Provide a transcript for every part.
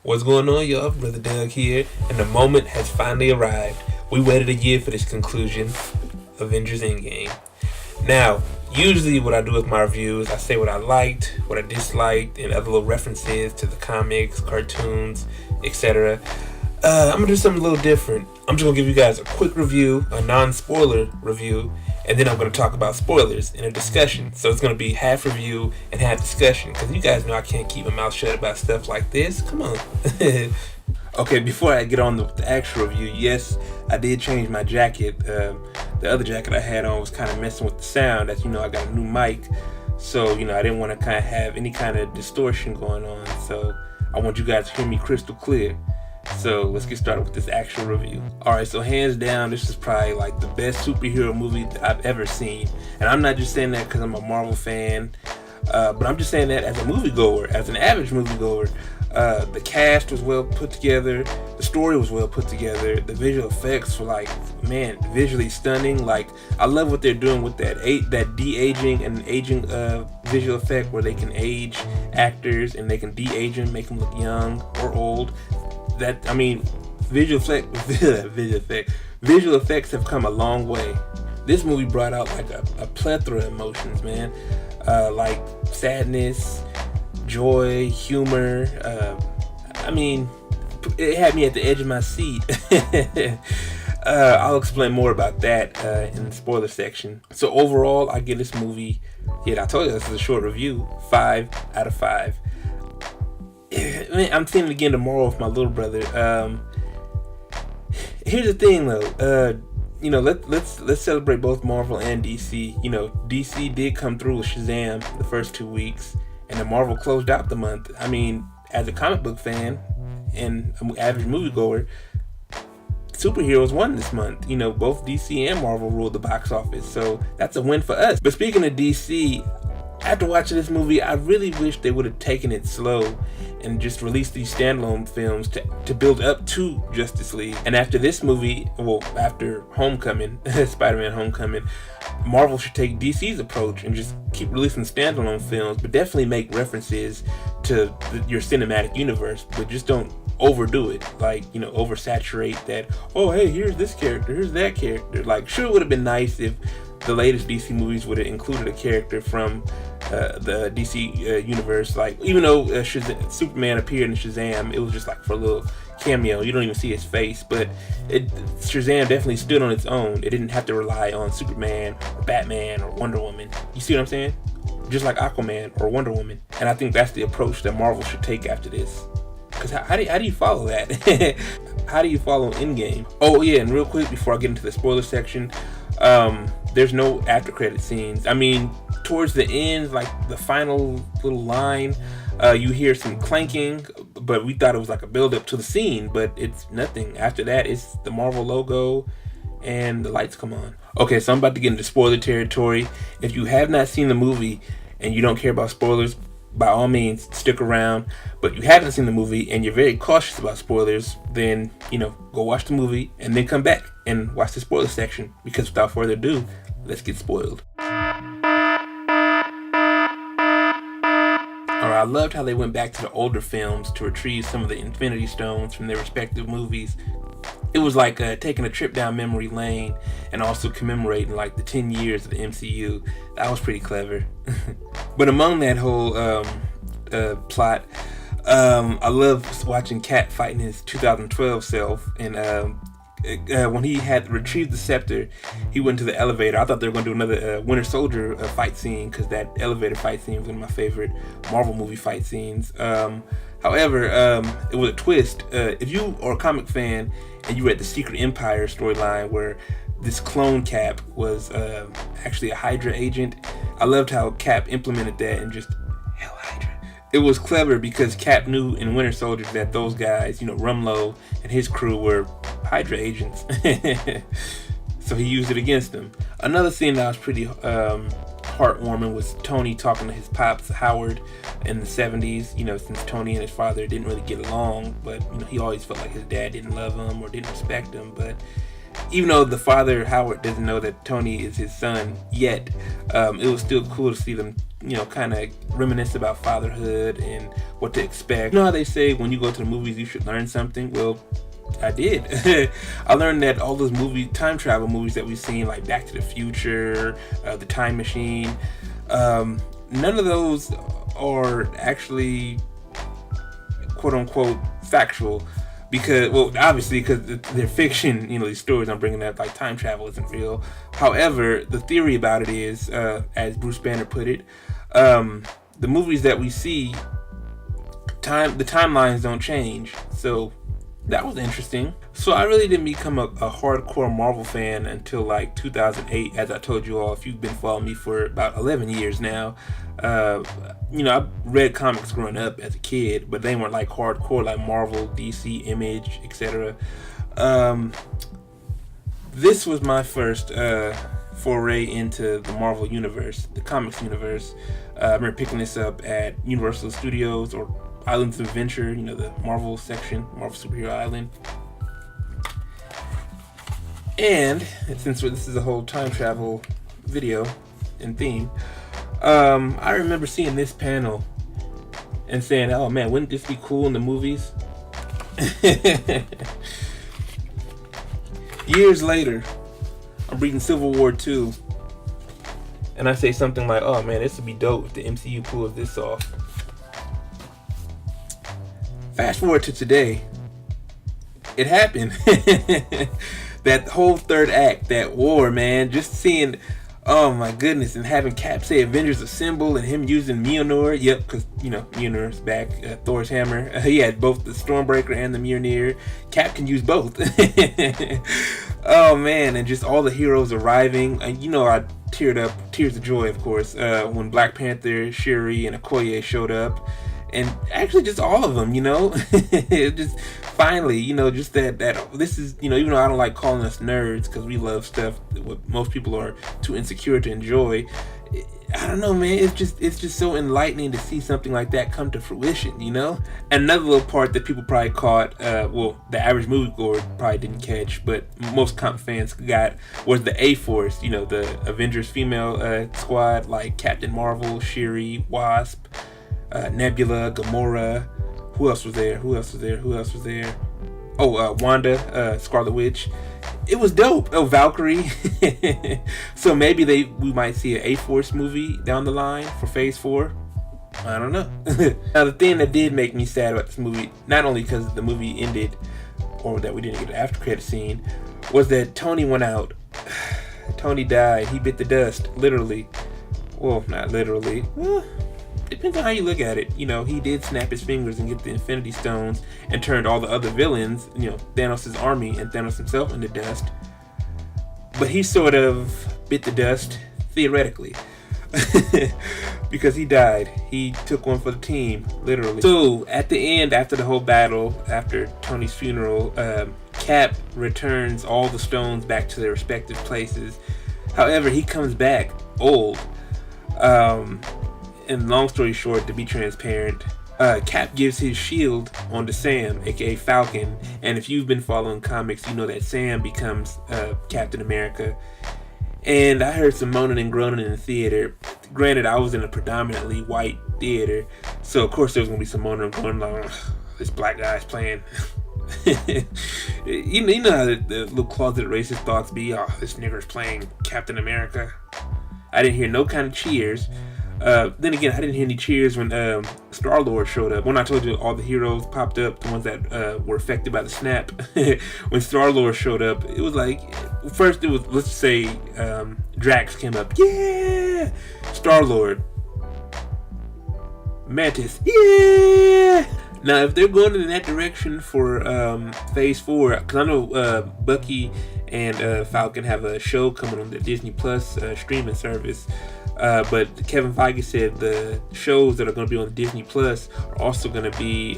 What's going on, y'all? Brother Doug here, and the moment has finally arrived. We waited a year for this conclusion, Avengers Endgame. Now, usually what I do with my reviews, I say what I liked, what I disliked, and other little references to the comics, cartoons, etc. I'm gonna do something a little different. I'm just gonna give you guys a quick review, a non-spoiler review, and then I'm gonna talk about spoilers in a discussion. So it's gonna be half review and half discussion, because you guys know I can't keep my mouth shut about stuff like this. Come on. Okay, before I get on the actual review, yes, I did change my jacket. The other jacket I had on was kind of messing with the sound. As you know, I got a new mic, so I didn't want to kind of have any kind of distortion going on. So I want you guys to hear me crystal clear. So let's get started with this actual review. Alright, so hands down, this is probably like the best superhero movie that I've ever seen. And I'm not just saying that because I'm a Marvel fan, but I'm just saying that as a moviegoer, as an average moviegoer. The cast was well put together, the story was well put together, the visual effects were visually stunning. Like, I love what they're doing with that de-aging and aging visual effect, where they can age actors and they can de-age them, make them look young or old. Visual effects have come a long way. This movie brought out like a plethora of emotions, man. Like sadness, joy, humor. It had me at the edge of my seat. I'll explain more about that in the spoiler section. So overall, I give this movie, I told you this is a short review, 5 out of 5. I'm seeing it again tomorrow with my little brother. Here's the thing though, let's celebrate both Marvel and DC. DC did come through with Shazam the first 2 weeks, and then Marvel closed out the month. As a comic book fan and an average moviegoer, superheroes won this month. Both DC and Marvel ruled the box office, so that's a win for us. But speaking of DC, after watching this movie, I really wish they would have taken it slow and just released these standalone films to build up to Justice League. And after this movie, after Homecoming, Spider-Man Homecoming, Marvel should take DC's approach and just keep releasing standalone films, but definitely make references to your cinematic universe, but just don't overdo it. Oversaturate that, oh hey, here's this character, here's that character. Sure, it would have been nice if the latest DC movies would have included a character from the DC universe. Even though Superman appeared in Shazam, it was just for a little cameo. You don't even see his face, but Shazam definitely stood on its own. It didn't have to rely on Superman or Batman or Wonder Woman. You see what I'm saying? Just like Aquaman or Wonder Woman. And I think that's the approach that Marvel should take after this. Because how do you follow that? How do you follow Endgame? Oh yeah, and real quick before I get into the spoiler section, there's no after credit scenes. Towards the end, the final little line, you hear some clanking, but we thought it was a build up to the scene, but it's nothing. After that, it's the Marvel logo and the lights come on. Okay, so I'm about to get into spoiler territory. If you have not seen the movie and you don't care about spoilers, by all means stick around. But you haven't seen the movie and you're very cautious about spoilers, then go watch the movie and then come back and watch the spoiler section, because without further ado, let's get spoiled. Alright, I loved how they went back to the older films to retrieve some of the Infinity Stones from their respective movies. It was like taking a trip down memory lane and also commemorating the 10 years of the MCU. That was pretty clever. But among that whole plot, I love watching Cap fighting his 2012 self, and when he had retrieved the scepter, he went to the elevator. I thought they were going to do another Winter Soldier fight scene, because that elevator fight scene was one of my favorite Marvel movie fight scenes. However, it was a twist. If you are a comic fan and you read the Secret Empire storyline, where this clone Cap was actually a Hydra agent, I loved how Cap implemented that and just, hell Hydra. It was clever because Cap knew in Winter Soldier that those guys, Rumlow and his crew, were Hydra agents. So he used it against them. Another scene that was pretty heartwarming was Tony talking to his pops, Howard, in the 70s, since Tony and his father didn't really get along, but, he always felt like his dad didn't love him or didn't respect him. But even though the father Howard doesn't know that Tony is his son yet, it was still cool to see them, kind of reminisce about fatherhood and what to expect. You know how they say when you go to the movies you should learn something? Well, I did. I learned that all those time travel movies that we've seen, like Back to the Future, The Time Machine, none of those are actually quote unquote factual, because, well, obviously because they're fiction. These stories I'm bringing up, like time travel, isn't real. However, the theory about it is, as Bruce Banner put it, the movies that we see, the timelines don't change. So that was interesting. So I really didn't become a hardcore Marvel fan until like 2008, as I told you all, if you've been following me for about 11 years now. I read comics growing up as a kid, but they weren't like hardcore like Marvel, DC, Image, etc. This was my first foray into the Marvel universe, the comics universe. I remember picking this up at Universal Studios or Islands of Adventure, the Marvel section, Marvel Superhero Island. And since this is a whole time travel video and theme, I remember seeing this panel and saying, oh man, wouldn't this be cool in the movies? Years later, I'm reading Civil War 2, and I say something like, oh man, this would be dope if the MCU pulls this off. Fast forward to today, it happened. That whole third act, that war, man, just seeing, oh my goodness, and having Cap say Avengers Assemble and him using Mjolnir. Yep, because, Mjolnir's back, Thor's hammer. He had both the Stormbreaker and the Mjolnir. Cap can use both. Oh man, and just all the heroes arriving. And I teared up, tears of joy, of course, when Black Panther, Shuri, and Okoye showed up. And actually just all of them, just finally, just that this is, even though I don't like calling us nerds because we love stuff that most people are too insecure to enjoy, I don't know, man, it's just so enlightening to see something like that come to fruition, Another little part that people probably caught, the average moviegoer probably didn't catch, but most comic fans got, was the A-Force, the Avengers female squad, like Captain Marvel, Shuri, Wasp, Nebula, Gamora. Who else was there? Oh, Wanda, Scarlet Witch. It was dope. Oh, Valkyrie. So maybe we might see an A-Force movie down the line for Phase 4. I don't know. Now, the thing that did make me sad about this movie, not only because the movie ended, or that we didn't get an after credit scene, was that Tony went out. Tony died. He bit the dust, literally. Well, not literally. Depends on how you look at it. He did snap his fingers and get the Infinity Stones and turned all the other villains, Thanos' army and Thanos himself, into dust. But he sort of bit the dust, theoretically. Because he died. He took one for the team, literally. So, at the end, after the whole battle, after Tony's funeral, Cap returns all the stones back to their respective places. However, he comes back old. And long story short, to be transparent, Cap gives his shield onto Sam, aka Falcon, and if you've been following comics, you know that Sam becomes Captain America. And I heard some moaning and groaning in the theater. Granted, I was in a predominantly white theater, so of course there was gonna be some moaning and groaning, like, this black guy's playing. you know how the little closet racist thoughts be. Oh, this nigger's playing Captain America. I didn't hear no kind of cheers. Then again, I didn't hear any cheers when Star-Lord showed up. When I told you all the heroes popped up, the ones that were affected by the snap. When Star-Lord showed up, it was like, first it was, let's say, Drax came up. Yeah! Star-Lord. Mantis. Yeah! Now, if they're going in that direction for Phase 4, because I know Bucky and Falcon have a show coming on the Disney Plus streaming service. But Kevin Feige said the shows that are going to be on Disney Plus are also going to be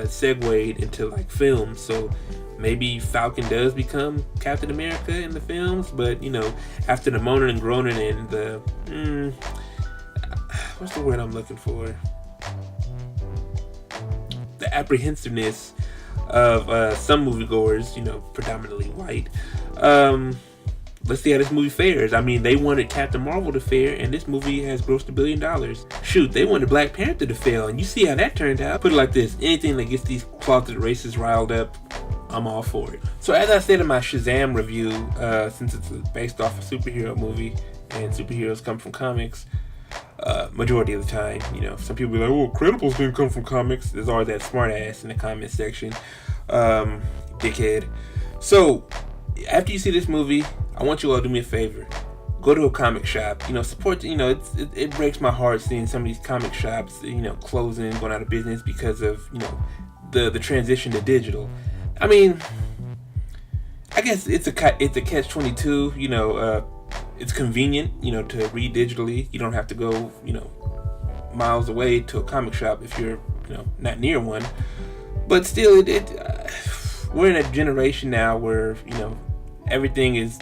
segued into like films. So maybe Falcon does become Captain America in the films. But after the moaning and groaning and the what's the word I'm looking for? The apprehensiveness of some moviegoers, predominantly white. Let's see how this movie fares. I mean, they wanted Captain Marvel to fare, and this movie has grossed $1 billion. Shoot, they wanted Black Panther to fail, and you see how that turned out. Put it like this: anything that gets these closeted racists riled up, I'm all for it. So as I said in my Shazam review, since it's based off a superhero movie, and superheroes come from comics, majority of the time, some people be like, "Oh, Credibles didn't come from comics." There's always that smart ass in the comment section, dickhead. So after you see this movie, I want you all to do me a favor. Go to a comic shop. Support. It breaks my heart seeing some of these comic shops, closing, going out of business because of the transition to digital. I mean, I guess it's a catch-22. It's convenient, to read digitally. You don't have to go, miles away to a comic shop if you're, not near one. But still, we're in a generation now where, everything is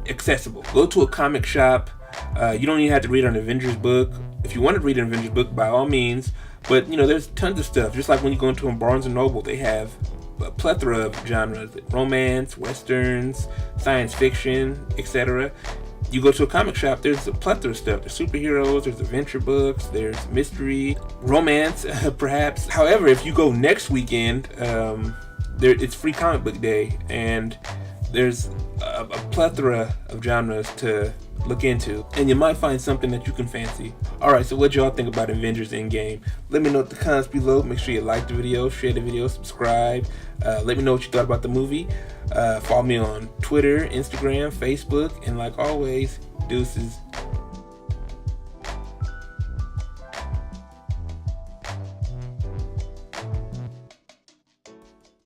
accessible. Go to a comic shop. You don't even have to read an Avengers book. If you want to read an Avengers book, by all means. But there's tons of stuff. Just like when you go into a Barnes and Noble, they have a plethora of genres: romance, westerns, science fiction, etc. You go to a comic shop, there's a plethora of stuff. There's superheroes, there's adventure books, there's mystery, romance, perhaps. However, if you go next weekend, it's Free Comic Book Day, and there's a plethora of genres to look into, and you might find something that you can fancy. Alright, so what y'all think about Avengers Endgame? Let me know in the comments below. Make sure you like the video, share the video, subscribe. Let me know what you thought about the movie. Follow me on Twitter, Instagram, Facebook, and like always, deuces.